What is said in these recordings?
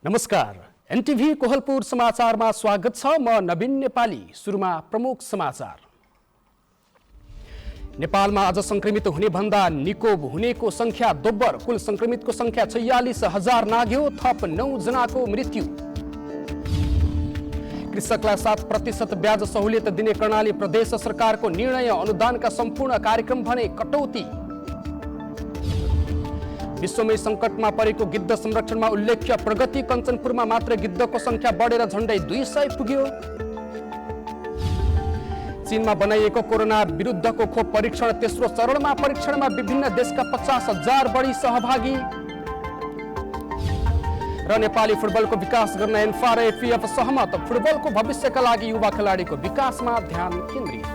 नमस्कार, एनटिभी कोहलपुर समाचारमा स्वागत छ। म नवीन नेपाली। सुरुमा प्रमुख समाचार। नेपालमा आज संक्रमित हुने भन्दा निको हुनेको संख्या दोब्बर। कुल संक्रमितको संख्या 46,000 नाग्यो। थप 9 जनाको मृत्यु। कृषकलाई 7% ब्याज सहुलियत दिने कर्णाली प्रदेश सरकारको निर्णय। अनुदानका सम्पूर्ण कार्यक्रम भने कटौती। विश्वमै संकटमा परेको गिद्ध संरक्षणमा उल्लेख्य प्रगति। कञ्चनपुरमा मात्र गिद्धको संख्या बढेर झण्डै 200 पुग्यो। चीनमा बनाइएको कोरोना विरुद्धको खोप परीक्षण तेस्रो चरणमा। परीक्षणमा विभिन्न देशका 50,000 बढी सहभागी। र नेपाली फुटबलको विकास गर्न एन्फा र एफिएफ सहमत। फुटबलको भविष्यका लागि युवा खेलाडीको विकासमा ध्यान केन्द्रित।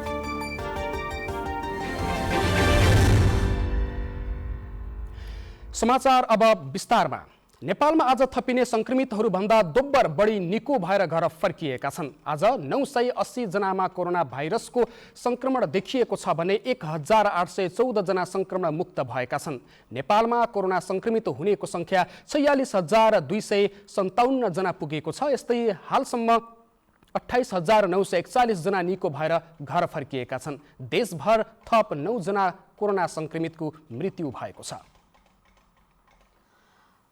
समाचार अब विस्तारमा। नेपालमा आज थपिने संक्रमितहरू भन्दा दोब्बर बढी निको भएर घर फर्किएका छन्। आज 980 जनामा कोरोना भाइरसको संक्रमण देखिएको छ भने 1814 जना संक्रमण मुक्त भएका छन्। नेपालमा कोरोना संक्रमित हुनेको संख्या 46,257 जना पुगेको छ। यस्तै हालसम्म 28,941 जना निको भएर घर फर्किएका छन्। देशभर थप 9 जना कोरोना संक्रमितको मृत्यु भएको छ।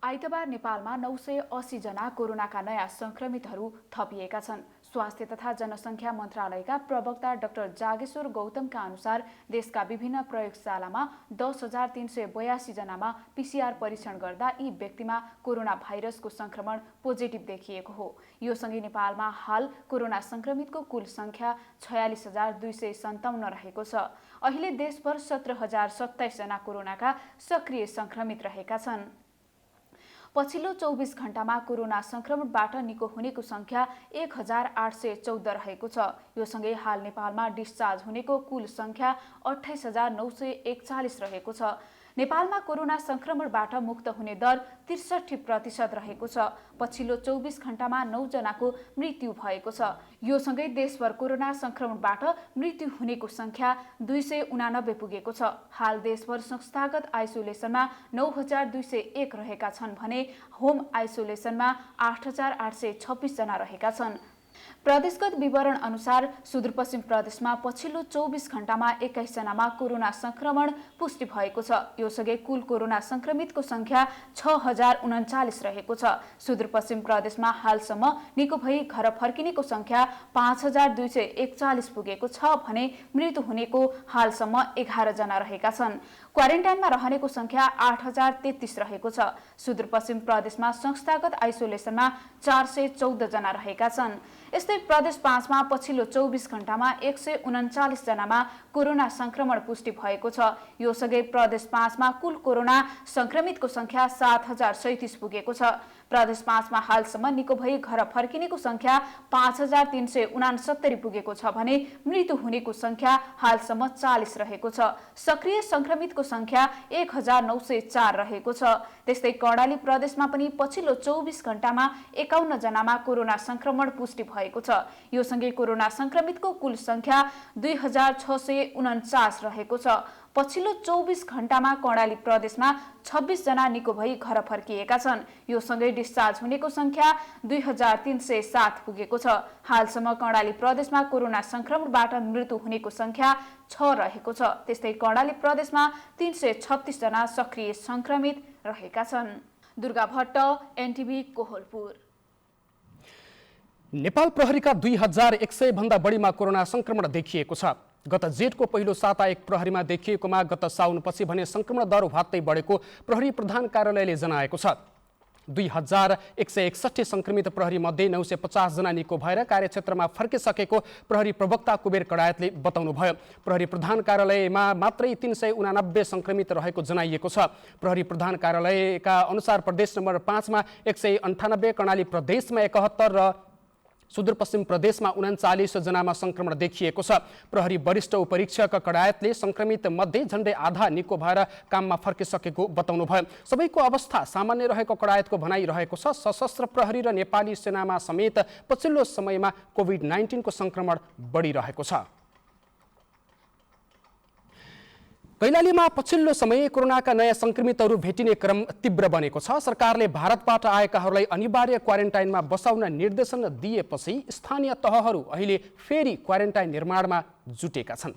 आइतबार नेपालमा 980 जना कोरोनाका नयाँ संक्रमितहरू थपिएका छन्। स्वास्थ्य तथा जनसङ्ख्या मन्त्रालयका प्रवक्ता डाक्टर जागेश्वर गौतमका अनुसार देशका विभिन्न प्रयोगशालामा 10,382 जनामा पीसीआर परीक्षण गर्दा यी व्यक्तिमा कोरोना भाइरसको संक्रमण पोजिटिभ देखिएको हो। यो सँगै नेपालमा हाल कोरोना संक्रमितको कुल संख्या 46,257 रहेको छ। अहिले देशभर 17,027 जना कोरोनाका सक्रिय संक्रमित रहेका छन्। पछिल्लो 24 घण्टामा कोरोना संक्रमणबाट निको हुनेको संख्या 1,814 रहेको छ। यो सँगै हाल नेपालमा डिस्चार्ज हुनेको कुल संख्या 28,941 रहेको छ। नेपालमा कोरोना संक्रमणबाट मुक्त हुने दर 63% रहेको छ। पछिल्लो 24 घण्टामा 9 जनाको मृत्यु भएको छ। यो सँगै देशभर कोरोना संक्रमणबाट मृत्यु हुनेको संख्या 289 पुगेको छ। हाल देशभर संस्थागत आइसोलेसनमा 9,201 रहेका छन् भने होम आइसोलेसनमा 8,826 जना रहेका छन्। प्रदेशगत विवरण अनुसार सुदूरपश्चिम प्रदेशमा पछिल्लो 24 घण्टामा 21 जनामा कोरोना संक्रमण पुष्टि भएको छ। यो सँगै कुल कोरोना संक्रमितको संख्या 6,039 रहेको छ। सुदूरपश्चिम प्रदेशमा हालसम्म निको भई घर फर्किनेको संख्या 5,241 पुगेको छ भने मृत्यु हुनेको हालसम्म 11 जना रहेका छन्। क्वारेन्टाइनमा रहनेको संख्या 8,033 रहेको छ। सुदूरपश्चिम प्रदेशमा संस्थागत आइसोलेसनमा 414 जना रहेका छन्। यस्तै प्रदेश 5 मा पछिल्लो 24 घण्टामा 139 जनामा कोरोना संक्रमण पुष्टि भएको छ। यो सँगै प्रदेश 5 मा कुल कोरोना संक्रमितको संख्या 7,037 पुगेको छ। प्रदेश 5 मा हालसम्म निको भई घर फर्किनेको संख्या 5,369 पुगेको छ भने मृत्यु हुनेको संख्या हालसम्म 40 रहेको छ। सक्रिय संक्रमितको संख्या 1,904 रहेको छ। त्यस्तै कर्णाली प्रदेशमा पनि पछिल्लो 24 घण्टामा 51 जनामा कोरोना संक्रमण पुष्टि भएको छ। यो सँगै कोरोना संक्रमितको कुल संख्या 2,649 रहेको छ। पछिल्लो 24 घण्टामा कर्णाली प्रदेशमा 26 जना निको भई घर फर्किएका छन्। यो सँगै डिस्चार्ज हुनेको संख्या 2,307 पुगेको छ। हालसम्म कर्णाली प्रदेशमा कोरोना संक्रमणबाट मृत्यु हुनेको संख्या 6 रहेको छ। त्यस्तै कर्णाली प्रदेशमा 336 जना सक्रिय संक्रमित रहेका छन्। दुर्गा भट्ट, एनटिभी कोहलपुर। नेपाल प्रहरीका 2,100 भन्दा बढीमा कोरोना संक्रमण देखिएको छ। गत जेठको पहिलो साता एक प्रहरीमा देखिएकोमा गत साउनपछि भने संक्रमण दर भत्तै बढेको प्रहरी प्रधान कार्यालयले जनाएको छ। 2,161 संक्रमित प्रहरी मध्ये 950 जना निको भएर कार्यक्षेत्रमा फर्किसकेको प्रहरी प्रवक्ता कुबेर कडायतले बताउनुभयो। प्रहरी प्रधान कार्यालयमा मात्रै 389 संक्रमित रहेको जनाइएको छ। प्रहरी प्रधान कार्यालयका अनुसार प्रदेश नम्बर 5 मा 198, कर्णाली प्रदेशमा 71 र सुदूरपश्चिम प्रदेशमा 39 जनामा संक्रमण देखिएको छ। प्रहरी वरिष्ठ उपरीक्षक कडायतले संक्रमित मध्ये झण्डै आधा निको भएर काममा फर्किसकेको बताउनुभयो। सबैको अवस्था सामान्य रहेको कडायतको भनाइ रहेको छ। सशस्त्र प्रहरी र नेपाली सेनामा समेत पछिल्लो समयमा कोभिड-19 को संक्रमण बढिरहेको छ। कैलालीमा पछिल्लो समय कोरोनाका नयाँ संक्रमितहरू भेटिने क्रम तीव्र बनेको छ। सरकारले भारतबाट आएकाहरूलाई अनिवार्य क्वारेन्टाइनमा बसाउन निर्देशन दिएपछि स्थानीय तहहरू अहिले फेरि क्वारेन्टाइन निर्माणमा जुटेका छन्।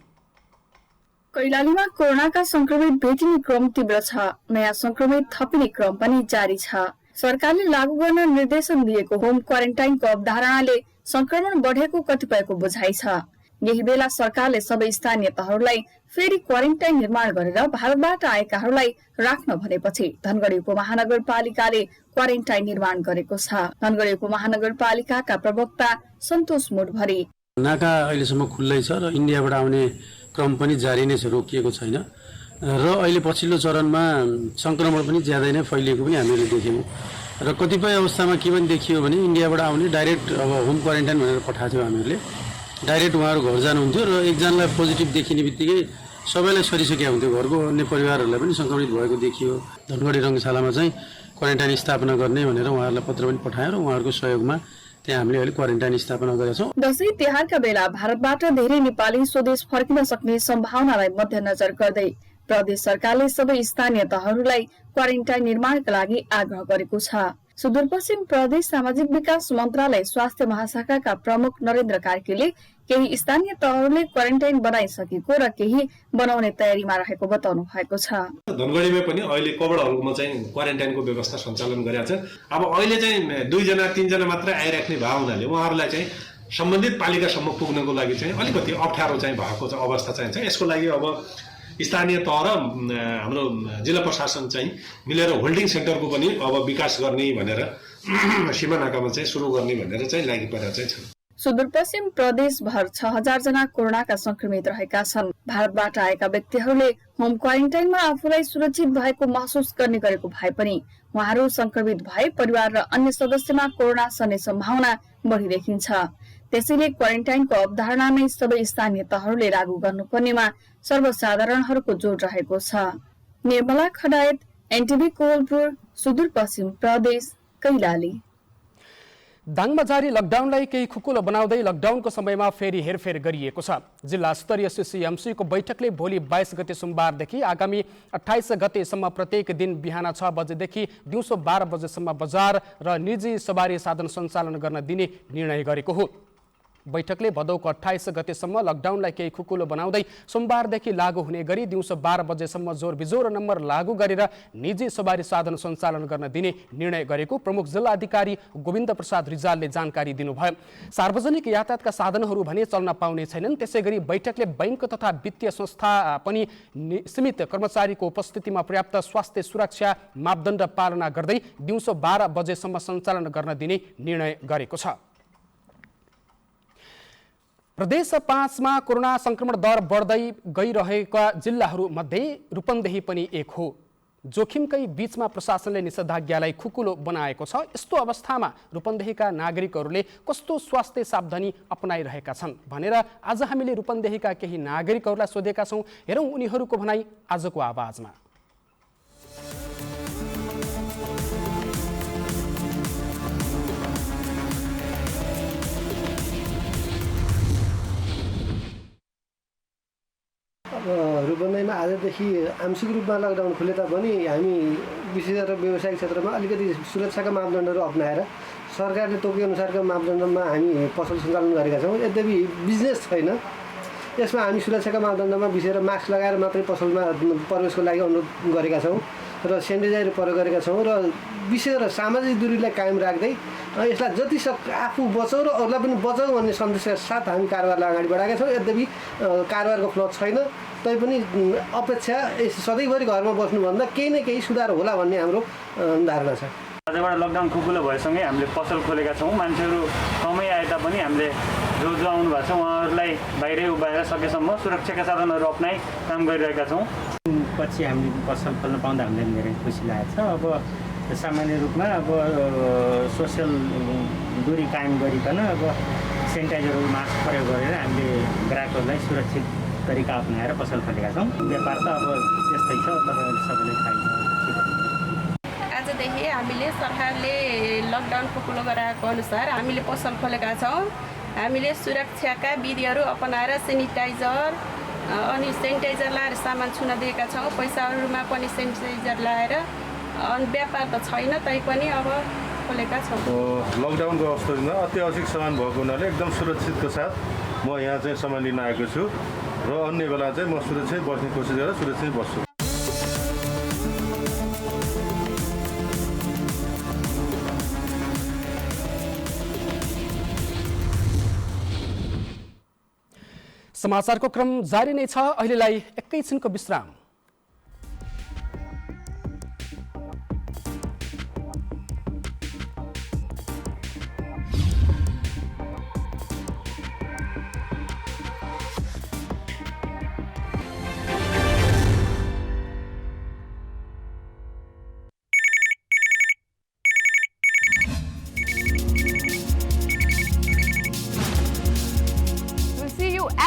कैलालीमा कोरोनाका संक्रमित भेटिने क्रम तीव्र छ। नयाँ संक्रमित थपिने क्रम पनि जारी छ। सरकारले लागू गर्न निर्देशन दिएको होम क्वारेन्टाइनको अवधारणाले संक्रमण बढेको कतिपयको बुझाइ छ। यही बेला सरकारले सबै स्थानीय तहहरूलाई फेरि क्वारेन्टाइन निर्माण गरेर भारतबाट आएकाहरूलाई राख्न भनेपछि धनगढी उपमहानगरपालिकाले क्वारेन्टाइन निर्माण गरेको छ। धनगढी उपमहानगरपालिकाका प्रवक्ता सन्तोष मुडभरी नाका अहिलेसम्म खुल्लै छ र इन्डियाबाट आउने क्रम पनि जारी नै छ, रोकिएको छैन र अहिले पछिल्लो चरणमा संक्रमण पनि ज्यादै नै फैलिएको पनि हामीले देख्यौँ र कतिपय अवस्थामा के पनि देखियो भने इन्डियाबाट आउने डाइरेक्ट अब होम क्वारेन्टाइन भनेर पठाएको थियौँ हामीले। डाइरेक्ट उहाँहरू घर जानुहुन्थ्यो र एकजनालाई पोजिटिभ देखिने बित्तिकै सबैलाई सरिसकेका हुन्थ्यो। घरको अन्य परिवारहरूलाई पनि संक्रमित भएको देखियो। धनगढी रङ्गशालामा चाहिँ क्वारेन्टाइन स्थापना गर्ने भनेर उहाँहरूलाई पत्र पनि पठायो र उहाँहरूको सहयोगमा त्यहाँ हामीले अहिले क्वारेन्टाइन स्थापना गरेका छौँ। दशैं तिहारका बेला भारतबाट धेरै नेपाली स्वदेश फर्किन सक्ने सम्भावनालाई मध्यनजर गर्दै प्रदेश सरकारले सबै स्थानीय तहहरूलाई क्वारेन्टाइन निर्माणका लागि आग्रह गरेको छ। सुदूरपश्चिम प्रदेश सामाजिक विकास मन्त्रालय स्वास्थ्य महाशाखाका प्रमुख नरेन्द्र कार्कीले केही स्थानीय तहहरूले क्वारेन्टाइन बनाइसकेको र केही बनाउने तयारीमा रहेको बताउनु भएको छ। धनगढीमा पनि अहिले कवडहरूमा चाहिँ क्वारेन्टाइनको व्यवस्था सञ्चालन गरेका छ। अब अहिले चाहिँ 2 जना 3 जना मात्रै आइराख्ने भए हुनाले उहाँहरूलाई चाहिँ सम्बन्धित पालिकासम्म पुग्नको लागि चाहिँ अलिकति अप्ठ्यारो चाहिँ भएको अवस्था चाहिँ छ। यसको लागि अब स्थानीय तह र हाम्रो जिल्ला प्रशासन चाहिँ मिलेर होल्डिङ सेन्टरको पनि अब विकास गर्ने भनेर सीमानाकामा चाहिँ सुरु गर्ने भनेर चाहिँ लागि परेर चाहिँ छ। सुदूरपश्चिम प्रदेशभर 6000 जना कोरोनाका संक्रमित रहेका छन्। भारतबाट आएका व्यक्तिहरूले होम क्वारेन्टाइनमा आफूलाई सुरक्षित भएको महसुस गर्ने गरेको भए पनि उहाँहरू संक्रमित भए परिवार र अन्य सदस्यमा कोरोना सर्ने सम्भावना बढी देखिन्छ। त्यसैले क्वारेन्टाइनको अवधारणा नै सबै स्थानीय तहहरूले लागू गर्नुपर्नेमा सर्वसाधारणहरूको जोड रहेको छ। निर्मला खडायत, एनटिभी कोलपुर, सुदूरपश्चिम प्रदेश, कैलाली। दाङमा जारी लकडाउनलाई केही खुकुलो बनाउँदै लकडाउनको समयमा फेरि हेरफेर गरिएको छ। जिल्ला स्तरीय सिसिएमसीको बैठकले भोलि 22 गते सोमबारदेखि आगामी 28 गतेसम्म प्रत्येक दिन बिहान 6 बजेदेखि दिउँसो 12 बजेसम्म बजार र निजी सवारी साधन सञ्चालन गर्न दिने निर्णय गरेको हो। बैठकले भदौको 28 गतेसम्म लकडाउनलाई केही खुकुलो बनाउँदै सोमबारदेखि लागू हुने गरी दिउँसो 12 बजेसम्म जोर बिजोर नम्बर लागू गरेर निजी सवारी साधन सञ्चालन गर्न दिने निर्णय गरेको प्रमुख जिल्ला अधिकारी गोविन्द प्रसाद रिजालले जानकारी दिनुभयो। सार्वजनिक यातायातका साधनहरू भने चल्न पाउने छैनन्। त्यसैगरी बैठकले बैंक तथा वित्तीय संस्था पनि सीमित कर्मचारीको उपस्थितिमा पर्याप्त स्वास्थ्य सुरक्षा मापदण्ड पालना गर्दै दिउँसो 12 बजेसम्म सञ्चालन गर्न दिने निर्णय गरेको छ। प्रदेश 5 मा कोरोना संक्रमण दर बढ्दै गइरहेका जिल्लाहरू मध्ये रूपन्देही पनि एक हो। जोखिमकै बीचमा प्रशासनले निषेधाज्ञालाई खुकुलो बनाएको छ। यस्तो अवस्थामा रूपन्देहीका नागरिकहरूले कस्तो स्वास्थ्य सावधानी अपनाइरहेका छन् भनेर आज हामीले रूपन्देहीका केही नागरिकहरूलाई सोधेका छौँ। हेरौँ उनीहरूको भनाइ आजको आवाजमा। रूपन्देहीमा आजदेखि आंशिक रूपमा लकडाउन खुले तापनि हामी विशेष गरेर व्यावसायिक क्षेत्रमा अलिकति सुरक्षाका मापदण्डहरू अप्नाएर सरकारले तोकेअनुसारका मापदण्डमा हामी पसल सञ्चालन गरेका छौँ। यद्यपि बिजनेस छैन, यसमा हामी सुरक्षाका मापदण्डमा विशेष मास्क लगाएर मात्रै पसलमा प्रवेशको लागि अनुरोध गरेका छौँ र सेनिटाइजर प्रयोग गरेका छौँ र विशेष गरेर सामाजिक दूरीलाई कायम राख्दै यसलाई जति सक्दो आफू बचाउँ र अरूलाई पनि बचाउँ भन्ने सन्देशका साथ हामी कारोबारलाई अगाडि बढाएका छौँ। यद्यपि कारोबारको फ्लो छैन, तैपनि अपेक्षा सधैँभरि घरमा बस्नुभन्दा केही न केही सुधार होला भन्ने हाम्रो धारणा छ। आजबाट लकडाउन खुकुलो भएसँगै हामीले पसल खोलेका छौँ। मान्छेहरू कमै आए तापनि हामीले जो आउनु भएको छ उहाँहरूलाई बाहिरै उभाएर सकेसम्म सुरक्षाका साधनहरू अप्नाइ काम गरिरहेका छौँ। पछि हामीले पसल खोल्न पाउँदा हामीलाई धेरै खुसी लागेको छ। अब सामान्य रूपमा अब सोसियल दूरी कायम गरिकन अब सेनिटाइजरहरू मास्क प्रयोग गरेर हामीले ग्राहकहरूलाई सुरक्षित तरिका अप्नाएर पसल खोलेका छौँ। व्यापार त अब त्यस्तै छ, तपाईँहरूले सबैले थाहा छ। आजदेखि हामीले सरकारले लकडाउन खुकुलो गराएको अनुसार हामीले पसल खोलेका छौँ। हामीले सुरक्षाका विधिहरू अपनाएर सेनिटाइजर अनि सेनिटाइजर लाएर सामान छुन दिएका छौँ। पैसाहरूमा पनि सेनिटाइजर लाएर अनि व्यापार त छैन तैपनि अब खोलेका छौँ। लकडाउनको अवस्थामा अत्यावश्यक सामान भएको हुनाले एकदम सुरक्षितको साथ म यहाँ चाहिँ सामान लिन आएको छु र अन्य बेला चाहिँ म सुरक्षित बस्ने कोसिस गरेर सुरक्षित बस्छु। समाचारको क्रम जारी नै छ। अहिलेलाई एकैछिनको विश्राम।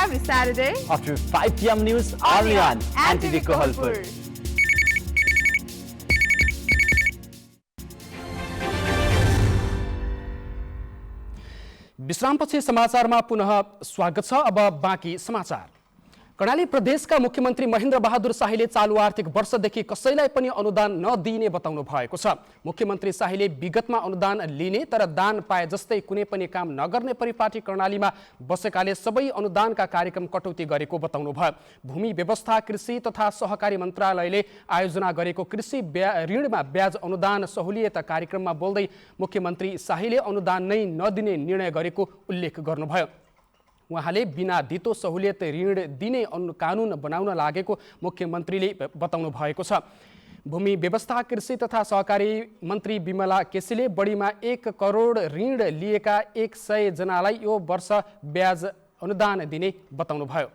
Every Saturday after 5 p.m. news only on NTV Kohalpur. विश्रामपछि समाचारमा पुनः स्वागत छ। अब बाँकी समाचार। कर्णाली प्रदेशका मुख्यमन्त्री महेन्द्र बहादुर शाहीले चालु आर्थिक वर्षदेखि कसैलाई पनि अनुदान नदिइने बताउनु भएको छ। मुख्यमन्त्री शाहीले विगतमा अनुदान लिने तर दान पाए जस्तै कुनै पनि काम नगर्ने परिपाटी कर्णालीमा बसेकाले सबै अनुदानका कार्यक्रम कटौती गरेको बताउनु भयो। भूमि व्यवस्था कृषि तथा सहकारी मन्त्रालयले आयोजना गरेको कृषि ऋणमा ब्याज अनुदान सहुलियत कार्यक्रममा बोल्दै मुख्यमन्त्री शाहीले अनुदान नै नदिने निर्णय गरेको उल्लेख गर्नुभयो। उहाँले बिना धितो सहुलियत ऋण दिने कानुन बनाउन लागेको मुख्यमन्त्रीले बताउनु भएको छ। भूमि व्यवस्था कृषि तथा सहकारी मन्त्री विमला केसीले बढीमा 1 करोड ऋण लिएका 100 जनालाई यो वर्ष ब्याज अनुदान दिने बताउनुभयो।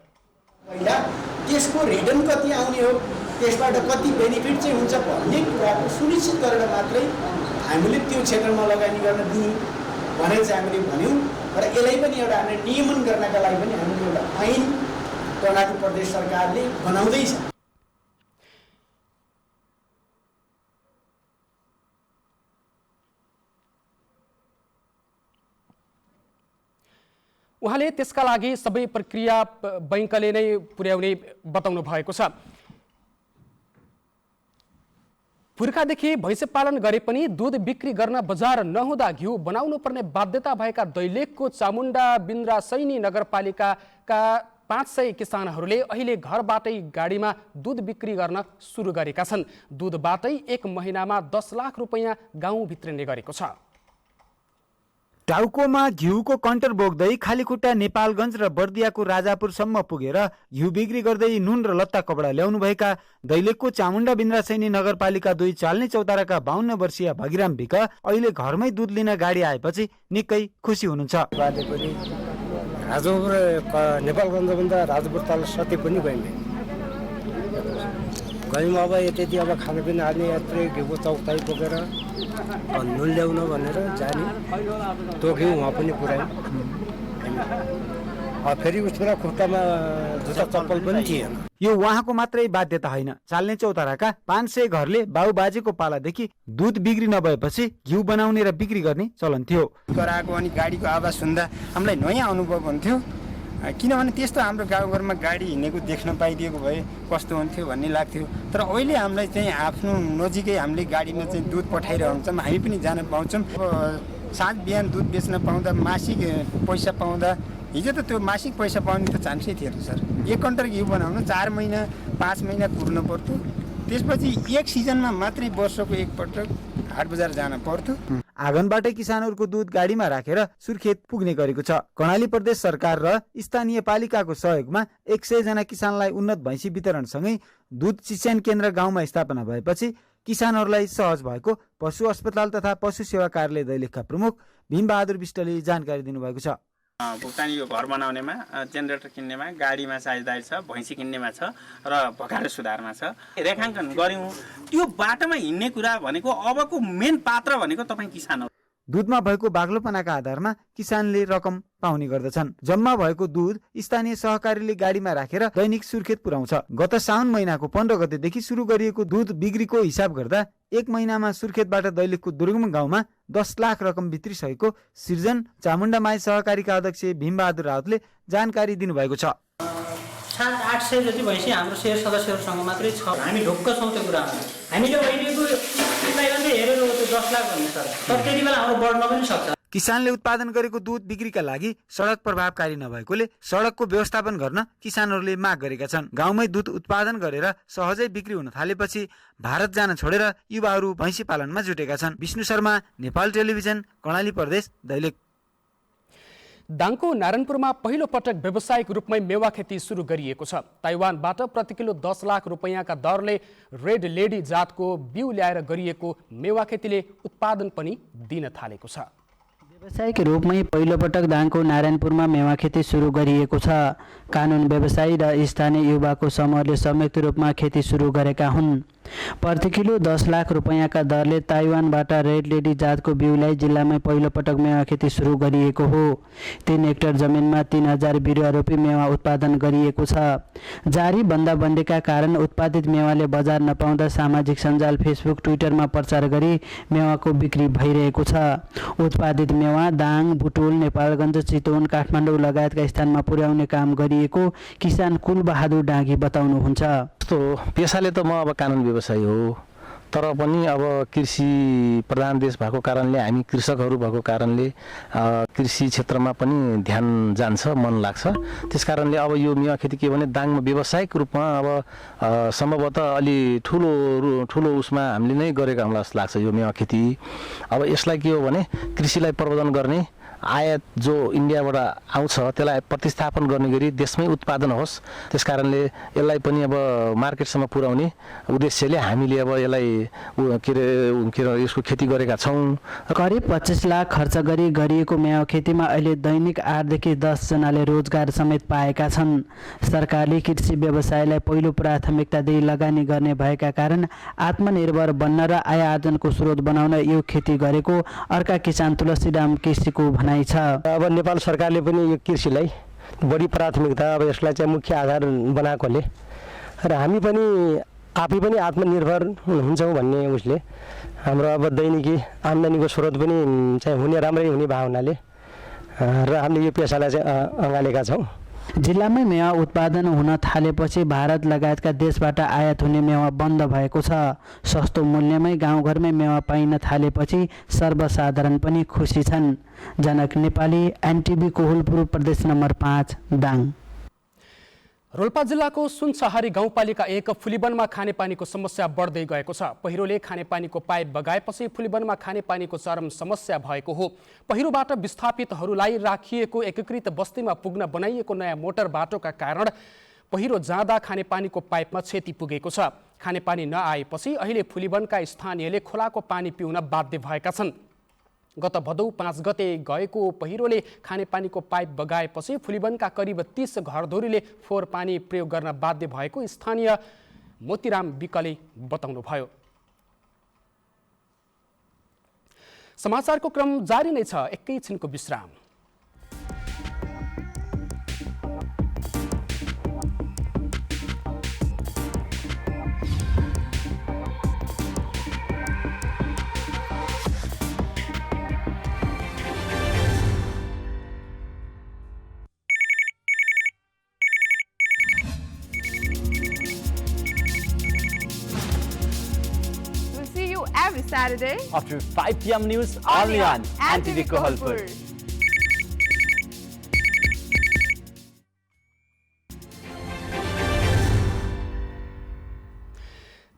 त्यसको रिटर्न कति आउने हो, त्यसबाट कति बेनिफिट चाहिँ हुन्छ भन्ने कुराको सुनिश्चित गरेर मात्रै हामीले त्यो क्षेत्रमा लगानी गर्न दिने भनेर चाहिँ हामीले भन्यौँ। र यसलाई पनि एउटा हामीले नियमन गर्नका लागि पनि हामीले एउटा ऐन कर्णाली प्रदेश सरकारले बनाउँदैछ। उहाँले त्यसका लागि सबै प्रक्रिया बैंकले नै पुर्याउने बताउनु भएको छ। पुर्खादेखि भैँसी पालन गरे पनि दूध बिक्री गर्न बजार नहुँदा घिउ बनाउनु पर्ने बाध्यता भएका दैलेखको चामुण्डा बिन्द्रासैनी नगरपालिकाका 500 किसानहरूले अहिले घरबाटै गाडीमा दूध बिक्री गर्न सुरु गरेका छन्। दूधबाटै 1 महिनामा 10 लाख रुपैयाँ गाउँ भित्रिने गरेको छ। टाउकोमा घिउको कन्टर बोक्दै खालीखुट्टा नेपालगञ्ज र बर्दियाको राजापुरसम्म पुगेर घिउ बिक्री गर्दै नुन र लत्ता कपडा ल्याउनु भएका दैलेखको चामुण्डा बिन्द्रासैनी नगरपालिका 2 चाल्ने चौताराका 52 वर्षीय भगिराम विक अहिले घरमै दूध लिन गाडी आएपछि निकै खुसी हुनुहुन्छ। राजापुर नेपालगञ्जभन्दा राजापुर तल सत्य पनि गयौँ। अब यति अब खानापिना हाल्ने यात्रै घिउको चौताइ बोकेर नुन ल्याउन भनेर जाने तोक्यौँ। उहाँ पनि पुऱ्यायौँ। फेरि उसको खुट्टामा जुत्ता चप्पल पनि थिएन। यो उहाँको मात्रै बाध्यता होइन, चाल्ने चौताराका 500 घरले बाबुबाजेको पालादेखि दूध बिक्री नभएपछि घिउ बनाउने र बिक्री गर्ने चलन थियो। गराएको अनि गाडीको आवाज सुन्दा हामीलाई नयाँ अनुभव हुन्थ्यो। किनभने त्यस्तो हाम्रो गाउँघरमा गाडी हिँडेको देख्न पाइदिएको भए कस्तो हुन्थ्यो भन्ने लाग्थ्यो। तर अहिले हामीलाई चाहिँ आफ्नो नजिकै हामीले गाडीमा चाहिँ दुध पठाइरहन्छौँ, हामी पनि जान पाउँछौँ। साँझ बिहान दुध बेच्न पाउँदा मासिक पैसा पाउँदा हिजो त त्यो मासिक पैसा पाउने त चान्सै थिएन सर। 1 कन्टर घिउ बनाउन 4 महिना 5 महिना कुर्नु पर्थ्यो। त्यसपछि एक सिजनमा मात्रै वर्षको एकपटक हाट बजार जान पर्थ्यो। आँगनबाटै किसानहरूको दूध गाडीमा राखेर सुर्खेत पुग्ने गरेको छ। कर्णाली प्रदेश सरकार र स्थानीय पालिकाको सहयोगमा 100 जना किसानलाई उन्नत भैँसी वितरणसँगै दूध चिस्यान केन्द्र गाउँमा स्थापना भएपछि किसानहरूलाई सहज भएको पशु अस्पताल तथा पशु सेवा कार्यालय दैलेखका प्रमुख भीमबहादुर विष्टले जानकारी दिनुभएको छ। भुक्तानी यो घर बनाउनेमा, जेनेरेटर किन्नेमा, गाडीमा साझेदारी छ, भैँसी किन्नेमा छ र भकाडे सुधारमा छ। रेखाङ्कन गऱ्यौँ। त्यो बाटोमा हिँड्ने कुरा भनेको अबको मेन पात्र भनेको तपाईँ किसान हो। दूधमा भएको बाग्लोपनाका आधारमा किसानले रकम पाउने गर्दछन्। जम्मा भएको दूध स्थानीय सहकारीले गाडीमा राखेर दैनिक सुर्खेत पुर्याउँछ। गत साउन महिनाको 15 गतेदेखि सुरु गरिएको दूध बिक्रीको हिसाब गर्दा 1 महिनामा सुर्खेतबाट दैलेखको दुर्गम गाउँमा 10 लाख रकम भित्रिसकेको सृजन चामुण्डा माई सहकारीका अध्यक्ष भीमबहादुर राउतले जानकारी दिनुभएको छ। 700-800 जति भएपछि हाम्रो शेयर सदस्यहरूसँग मात्रै छ। हामी ढुक्क छौँ त्यो कुरामा। हामीले अहिलेको हेरेर त्यो 10 लाख भन्ने सर, तर त्यति बेला हाम्रो बढ्न पनि सक्छ। किसानले उत्पादन गरेको दुध बिक्रीका लागि सडक प्रभावकारी नभएकोले सडकको व्यवस्थापन गर्न किसानहरूले माग गरेका छन्। गाउँमै दुध उत्पादन गरेर सहजै बिक्री हुन थालेपछि भारत जान छोडेर युवाहरू भैँसी पालनमा जुटेका छन्। विष्णु शर्मा, नेपाल टेलिभिजन, कर्णाली प्रदेश, दैलेख। दाङको नारायणपुरमा पहिलो पटक व्यावसायिक रूपमै मेवा खेती सुरु गरिएको छ। ताइवानबाट प्रति किलो 10 लाख रुपैयाँका दरले रेड लेडी जातको बिउ ल्याएर गरिएको मेवा खेतीले उत्पादन पनि दिन थालेको छ। व्यावसायिक रूपमै पहिलोपटक दाङको नारायणपुरमा मेवा खेती सुरु गरिएको छ। कानुन व्यवसायी र स्थानीय युवाको समूहले संयुक्त रूपमा खेती सुरु गरेका हुन्। प्रति किलो 10 लाख रुपैयाँका दरले ताइवानबाट रेड लेडी जातको बिउलाई जिल्लामै पहिलोपटक मेवा खेती सुरु गरिएको हो। 3 हेक्टर जमिनमा 3000 बिरुवा रोपी मेवा उत्पादन गरिएको छ। जारी बन्दाबन्दीका कारण उत्पादित मेवाले बजार नपाउँदा सामाजिक सञ्जाल फेसबुक, ट्विटरमा प्रचार गरी मेवाको बिक्री भइरहेको छ। उत्पादित मेवा दाङ, बुटोल, नेपालगञ्ज, चितवन, काठमाडौँ लगायतका स्थानमा पुर्याउने काम गरिएको किसान कुलबहादुर डाँगी बताउनुहुन्छ। पेसाले त म अब कानुन व्यवसायी हो, तर पनि अब कृषि प्रधान देश भएको कारणले हामी कृषकहरू भएको कारणले कृषि क्षेत्रमा पनि ध्यान जान्छ, मन लाग्छ। त्यसकारणले अब यो मेवा खेती के भने दाङमा व्यावसायिक रूपमा अब सम्भवतः अलि ठुलो उसमा हामीले नै गरेका हामीलाई जस्तो लाग्छ यो मेवा खेती। अब यसलाई के हो भने कृषिलाई प्रवर्धन गर्ने, आयात जो इन्डियाबाट आउँछ त्यसलाई प्रतिस्थापन गर्ने गरी देशमै उत्पादन होस्, त्यसकारणले यसलाई पनि अब मार्केटसम्म पुर्याउने उद्देश्यले हामीले अब यसलाई के अरे यसको खेती गरेका छौँ। करिब 25 लाख खर्च गरी गरिएको मेवा खेतीमा अहिले दैनिक 8 देखि 10 जनाले रोजगार समेत पाएका छन्। सरकारले कृषि व्यवसायलाई पहिलो प्राथमिकता दिई लगानी गर्ने भएका कारण आत्मनिर्भर बन्न र आय आर्जनको स्रोत बनाउन यो खेती गरेको अर्का किसान तुलसीराम केसीको भनाइ छ। अब नेपाल सरकारले पनि यो कृषिलाई बढी प्राथमिकता, अब यसलाई चाहिँ मुख्य आधार बनाएकोले र हामी पनि आफै पनि आत्मनिर्भर हुन्छौँ भन्ने उसले हाम्रो अब दैनिकी आम्दानीको स्रोत पनि चाहिँ हुने राम्रै हुने भावनाले र हामीले यो पेसालाई चाहिँ अँगालेका छौँ। जिल्लामै मेवा उत्पादन हुन थालेपछि भारत लगायतका देशबाट आयात हुने मेवा बन्द भएको छ। सस्तो मूल्यमै गाउँघरमै मेवा पाइन थालेपछि सर्वसाधारण पनि खुसी छन्। जनक नेपाली, एनटिभी, कोहलपुर, प्रदेश नम्बर 5, दाङ। रोल्पा जिल्लाको सुनसहारी गाउँपालिका 1 फुलीवनमा खानेपानीको समस्या बढ्दै गएको छ। पहिरोले खानेपानीको पाइप बगाएपछि फुलीवनमा खानेपानीको चरम समस्या भएको हो। पहिरोबाट विस्थापितहरूलाई राखिएको एकीकृत बस्तीमा पुग्न बनाइएको नयाँ मोटर बाटोका कारण पहिरो जाँदा खानेपानीको पाइपमा क्षति पुगेको छ। खानेपानी नआएपछि अहिले फुलीवनका स्थानीयले खोलाको पानी पिउन बाध्य भएका छन्। गत भदौ 5 गते गएको पहिरोले खानेपानीको पाइप बगाएपछि फुलीवनका करिब 30 घरधुरीले फोहोर पानी प्रयोग गर्न बाध्य भएको स्थानीय मोतीराम विकले बताउनुभयो। समाचारको क्रम जारी नै छ, एकैछिनको विश्राम। Every Saturday after 5 p.m. news only on NTV Kohalpur.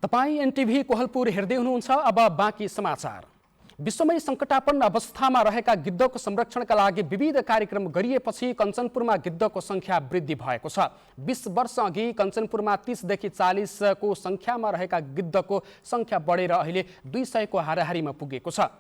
तपाईं एनटिभी कोहलपुर हेर्दै हुनुहुन्छ। अब बाँकी समाचार। विश्वमै सङ्कटापन्न अवस्थामा रहेका गिद्धको संरक्षणका लागि विविध कार्यक्रम गरिएपछि कञ्चनपुरमा गिद्धको सङ्ख्या वृद्धि भएको छ। 20 वर्ष अघि कञ्चनपुरमा 30 देखि 40 को सङ्ख्यामा रहेका गिद्धको सङ्ख्या बढेर अहिले 200 को हाराहारीमा पुगेको छ।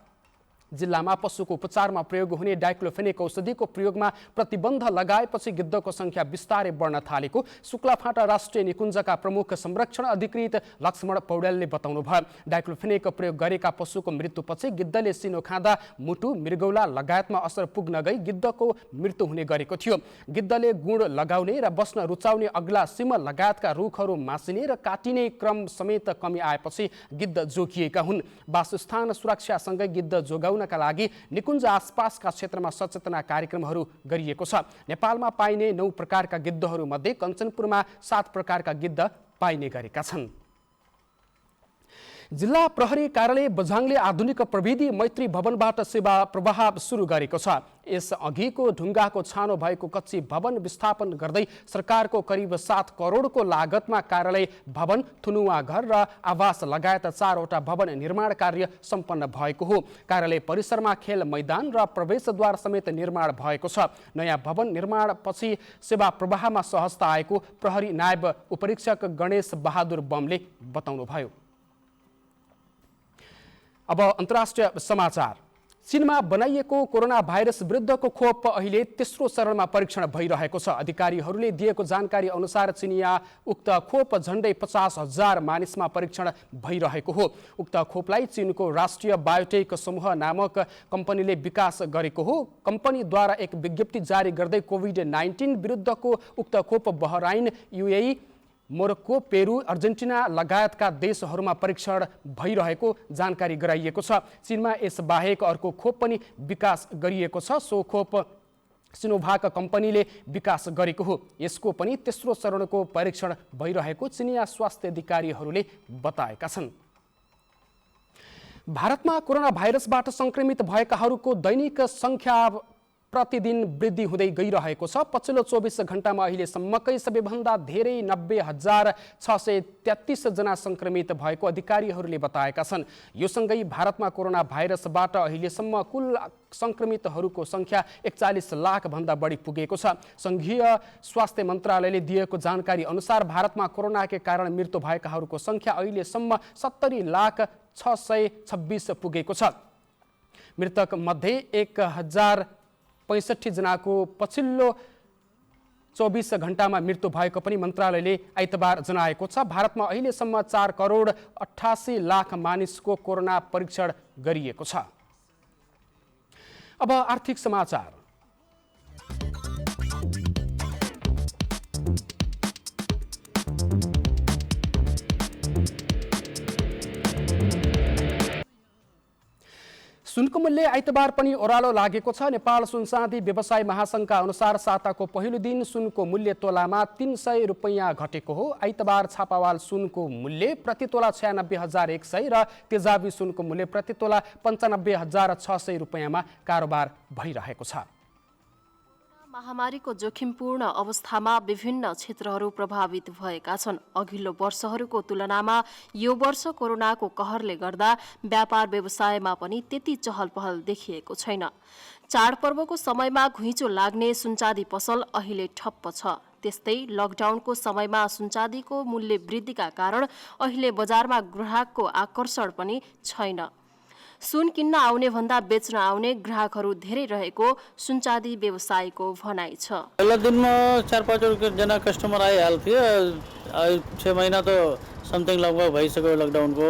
जिल्लामा पशुको उपचारमा प्रयोग हुने डाइक्लोफेनेक औषधिको प्रयोगमा प्रतिबन्ध लगाएपछि गिद्धको सङ्ख्या बिस्तारै बढ्न थालेको शुक्लाफाँटा राष्ट्रिय निकुञ्जका प्रमुख संरक्षण अधिकृत लक्ष्मण पौडेलले बताउनुभयो। डाइक्लोफेनेक प्रयोग गरेका पशुको मृत्युपछि गिद्धले सिनो खाँदा मुटु, मृगौला लगायतमा असर पुग्न गई गिद्धको मृत्यु हुने गरेको थियो। गिद्धले गुण लगाउने र बस्न रुचाउने अग्ला सिम लगायतका रुखहरू मासिने र काटिने क्रम समेत कमी आएपछि गिद्ध जोगिएका हुन्। वासस्थान सुरक्षासँगै गिद्ध जोगाउन बचाउनका लागि निकुञ्ज आसपासका क्षेत्रमा सचेतना कार्यक्रमहरू गरिएको छ। नेपालमा पाइने 9 प्रकारका गिद्धहरूमध्ये कञ्चनपुरमा 7 प्रकारका गिद्ध पाइने गरेका छन्। जिल्ला प्रहरी कार्यालय बझाङले आधुनिक प्रविधि मैत्री भवनबाट सेवा प्रवाह सुरु गरेको छ। यस अघिको ढुङ्गाको छानो भएको कच्ची भवन विस्थापन गर्दै सरकारको करिब 7 करोडको लागतमा कार्यालय भवन, थुनुवा घर र आवास लगायत 4वटा भवन निर्माण कार्य सम्पन्न भएको हो। कार्यालय परिसरमा खेल मैदान र प्रवेशद्वार समेत निर्माण भएको छ। नयाँ भवन निर्माणपछि सेवा प्रवाहमा सहजता आएको प्रहरी नायब उपरीक्षक गणेश बहादुर बमले बताउनुभयो। अब अन्तर्राष्ट्रिय समाचार। चीनमा बनाइएको कोरोना भाइरस विरुद्धको खोप अहिले तेस्रो चरणमा परीक्षण भइरहेको छ। अधिकारीहरूले दिएको जानकारी अनुसार चिनिया उक्त खोप झन्डै 50,000 मानिसमा परीक्षण भइरहेको हो। उक्त खोपलाई चीनको राष्ट्रिय बायोटेक समूह नामक कम्पनीले विकास गरेको हो। कम्पनीद्वारा एक विज्ञप्ति जारी गर्दै कोभिड-19 विरुद्धको उक्त खोप Bahrain, UAE, Morocco, Peru, Argentina लगायतका देशहरूमा परीक्षण भइरहेको जानकारी गराइएको छ। चीनमा यसबाहेक अर्को खोप पनि विकास गरिएको छ। सो खोप सिनोभाक कम्पनीले विकास गरेको हो। यसको पनि तेस्रो चरणको परीक्षण भइरहेको चिनिया स्वास्थ्य अधिकारीहरूले बताएका छन्। भारतमा कोरोना भाइरसबाट संक्रमित भएकाहरूको दैनिक संख्या प्रतिदिन वृद्धि हुँदै गइरहेको छ। पछिल्लो 24 घण्टामा अहिलेसम्मकै सबैभन्दा धेरै 90,633 जना संक्रमित भएको अधिकारीहरूले बताएका छन्। यो सँगै भारतमा कोरोना भाइरसबाट अहिलेसम्म कुल संक्रमितहरूको संख्या 41 लाख भन्दा बढी पुगेको छ। संघीय स्वास्थ्य मन्त्रालयले दिएको जानकारी अनुसार भारतमा कोरोनाकै कारण मृत्यु भएकाहरूको संख्या अहिलेसम्म 70,626 पुगेको छ। मृतक मध्ये 1,065 जनाको पछिल्लो 24 घण्टामा मृत्यु भएको पनि मन्त्रालयले आइतबार जनाएको छ। भारतमा अहिलेसम्म 4,88,00,000 मानिसको कोरोना परीक्षण गरिएको छ। अब आर्थिक समाचार। सुनको मूल्य आइतबार पनि ओह्रालो लागेको छ। नेपाल सुनचाँदी व्यवसाय महासंघका अनुसार साताको पहिलो दिन सुनको मूल्य तोलामा 300 रुपैयाँ घटेको हो। आइतबार छापावाल सुनको मूल्य प्रति तोला 96,100 र तेजाबी सुनको मूल्य प्रति तोला 95,600 रुपैयाँमा कारोबार भइरहेको छ। महामारीको जोखिमपूर्ण अवस्थामा विभिन्न क्षेत्रहरू प्रभावित भएका छन्। अघिल्लो वर्षहरूको तुलनामा यो वर्ष कोरोनाको कहरले गर्दा व्यापार व्यवसायमा पनि त्यति चहल पहल देखिएको छैन। चाडपर्वको समयमा घुइँचो लाग्ने सुनचाँदी पसल अहिले ठप्प छ। त्यस्तै लकडाउनको समयमा सुनचाँदीको मूल्य वृद्धिका कारण अहिले बजारमा ग्राहकको आकर्षण पनि छैन। सुन किन्न आउने भन्दा बेच्न आउने ग्राहकहरू धेरै रहेको सुनचाँदी व्यवसायीको भनाइ छ। पहिला दिनमा 4-5 जना कस्टमर आइहाल्थ्यो। 6 महिना त समथिङ लगभग भइसक्यो लकडाउनको।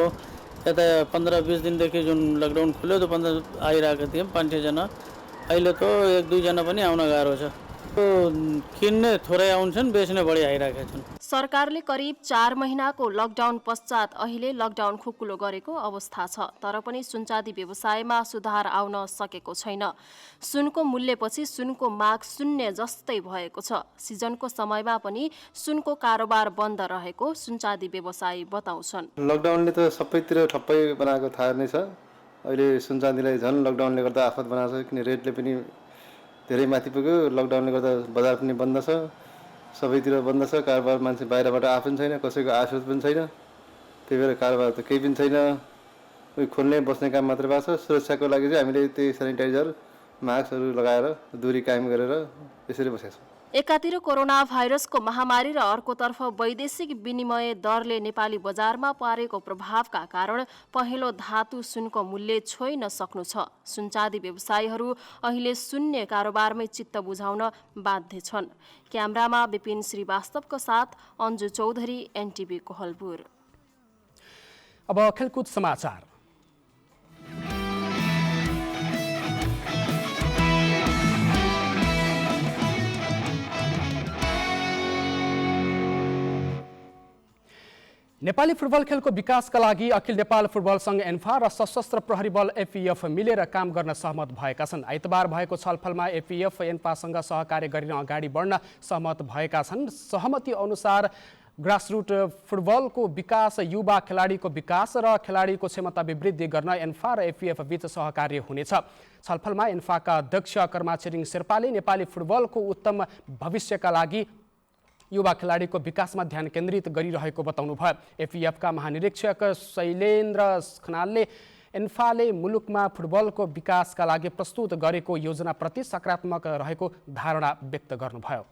यता 15-20 दिनदेखि जुन लकडाउन खुल्यो त 15 आइरहेको थियौँ 5-6 जना। अहिले त 1-2 जना पनि आउन गाह्रो छ। किन्ने थोरै आउँछन्, बेच्ने बढी आइरहेका छन्। सरकारले करिब 4 महिनाको लकडाउन पश्चात अहिले लकडाउन खुकुलो गरेको अवस्था छ। तर पनि सुनचाँदी व्यवसायमा सुधार आउन सकेको छैन। सुनको मूल्यपछि सुनको माग शून्य जस्तै भएको छ। सिजनको समयमा पनि सुनको कारोबार बन्द रहेको सुनचाँदी व्यवसायी बताउँछन्। लकडाउनले त सबैतिर ठप्पै बनाएको थाहा नै छ। अहिले सुनचाँदीलाई झन् लकडाउनले गर्दा आफत बनाएको छ। किन रेटले पनि धेरै माथि पुग्यो। लकडाउनले गर्दा बजार पनि बन्द छ, सबैतिर बन्द छ। कारोबार मान्छे बाहिरबाट आएको पनि छैन, कसैको आशोच पनि छैन। त्यही भएर कारोबार त केही पनि छैन। उही खोल्ने बस्ने काम मात्रै भएको छ। सुरक्षाको लागि चाहिँ हामीले त्यही सेनिटाइजर, मास्कहरू लगाएर दूरी कायम गरेर यसरी बसेका छौँ। एकातिर कोरोना भाइरसको महामारी र अर्कोतर्फ वैदेशिक विनिमय दरले नेपाली बजारमा पारेको प्रभावका कारण पहेँलो धातु सुनको मूल्य छोइ नसक्नु छ। सुनचाँदी व्यवसायीहरू अहिले शून्य कारोबारमै चित्त बुझाउन बाध्य छन्। क्यामेरामा विपिन श्रीवास्तवको साथ अन्जु चौधरी, एनटिभी कोहलपुर। अब खेलकुद समाचार। नेपाली फुटबल खेलको विकासका लागि अखिल नेपाल फुटबल सङ्घ एन्फा र सशस्त्र प्रहरी बल एफिएफ मिलेर काम गर्न सहमत भएका छन्। आइतबार भएको छलफलमा एफिएफ एन्फासँग सहकार्य गरिन अगाडि बढ्न सहमत भएका छन्। सहमति अनुसार ग्रासरुट फुटबलको विकास, युवा खेलाडीको विकास र खेलाडीको क्षमता वृद्धि गर्न एन्फा र एफिएफ बीच सहकार्य हुनेछ। छलफलमा एन्फाका अध्यक्ष कर्मा छिरिङ शेर्पाले नेपाली फुटबलको उत्तम भविष्यका लागि युवा खेलाडीको विकासमा ध्यान केन्द्रित गरिरहेको बताउनुभयो। एफिएफका महानिरीक्षक शैलेन्द्र खनालले एन्फाले मुलुकमा फुटबलको विकासका लागि प्रस्तुत गरेको योजनाप्रति सकारात्मक रहेको धारणा व्यक्त गर्नुभयो।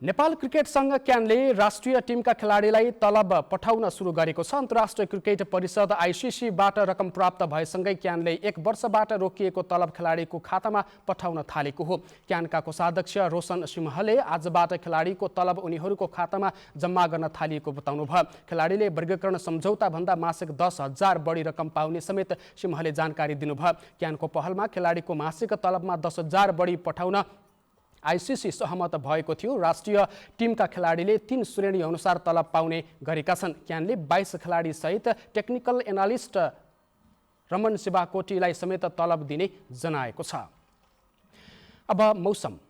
नेपाल क्रिकेट सङ्घ क्यानले राष्ट्रिय टिमका खेलाडीलाई तलब पठाउन सुरु गरेको छ। अन्तर्राष्ट्रिय क्रिकेट परिषद आइसिसीबाट रकम प्राप्त भएसँगै क्यानले 1 वर्षबाट रोकिएको तलब खेलाडीको खातामा पठाउन थालेको हो। क्यानका कोषाध्यक्ष रोशन सिंहले आजबाट खेलाडीको तलब उनीहरूको खातामा जम्मा गर्न थालिएको बताउनुभयो। खेलाडीले वर्गीकरण सम्झौताभन्दा मासिक 10,000 बढी रकम पाउने समेत सिंहले जानकारी दिनुभयो। क्यानको पहलमा खेलाडीको मासिक तलबमा 10,000 बढी पठाउन आइसिसी सहमत भएको थियो। राष्ट्रिय टिमका खेलाडीले 3 श्रेणी अनुसार तलब पाउने गरेका छन्। क्यानले 22 खेलाडी सहित टेक्निकल एनालिस्ट रमन शिवाकोटीलाई समेत तलब दिने जनाएको छ। अब मौसम।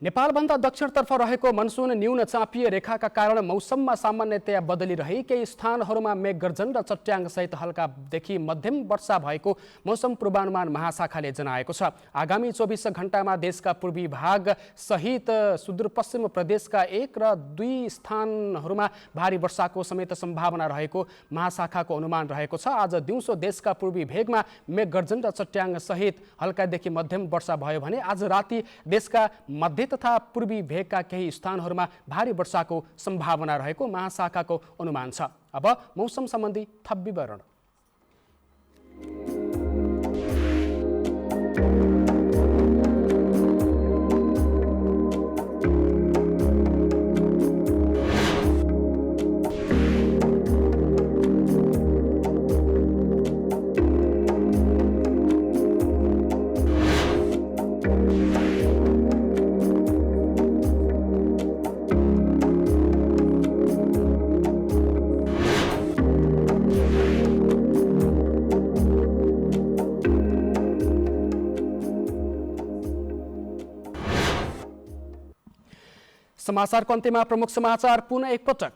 नेपालभन्दा दक्षिणतर्फ रहेको मनसुन न्यून चापिय रेखाका कारण मौसममा सामान्यतया बदलिरहे केही स्थानहरूमा मेघगर्जन र चट्याङसहित हल्कादेखि मध्यम वर्षा भएको मौसम पूर्वानुमान महाशाखाले जनाएको छ। आगामी 24 घण्टामा देशका पूर्वी भाग सहित सुदूरपश्चिम प्रदेशका 1 र 2 स्थानहरूमा भारी वर्षाको समेत सम्भावना रहेको महाशाखाको अनुमान रहेको छ। आज दिउँसो देशका पूर्वी भेगमा मेघगर्जन र चट्याङ सहित हल्कादेखि मध्यम वर्षा भयो भने आज राति देशका मध्य तथा पूर्वी भेगका केही स्थानहरूमा भारी वर्षाको सम्भावना रहेको महाशाखाको अनुमान छ। अब मौसम सम्बन्धी थप विवरण। समाचारको अन्त्यमा प्रमुख समाचार पुनः एकपटक।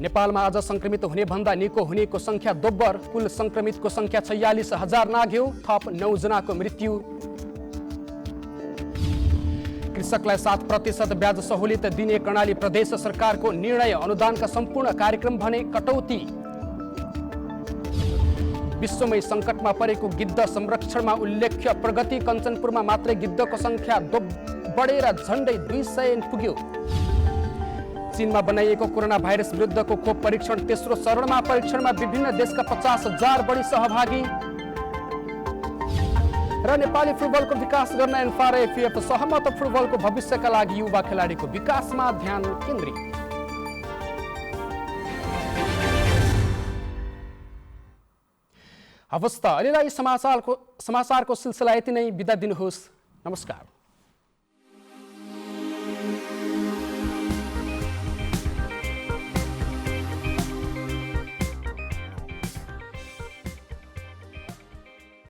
नेपालमा आज संक्रमित हुने भन्दा निको हुनेको संख्या दोब्बर, कुल संक्रमितको संख्या 46,000 नाघ्यो, थप 9 जनाको मृत्यु। कृषकलाई 7% ब्याज सहुलियत दिने कर्णाली प्रदेश सरकारको निर्णय, अनुदानका सम्पूर्ण कार्यक्रम भने कटौती। विश्वमै सङ्कटमा परेको गिद्ध संरक्षणमा उल्लेख्य प्रगति, कञ्चनपुरमा मात्रै गिद्धको संख्या बढेर झन्डै 200 पुग्यो। चीनमा बनाइएको कोरोना भाइरस विरुद्धको खोप परीक्षण तेस्रो चरणमा, परीक्षणमा विभिन्न देशका 50,000 बढी सहभागी। र नेपाली फुटबलको विकास गर्न एन्फा र एफिएफ सहमत, फुटबलको भविष्यका लागि युवा खेलाडीको विकासमा ध्यान केन्द्रित। हवस् त अहिलेलाई समाचारको सिलसिला यति नै। बिदा दिनुहोस्। नमस्कार।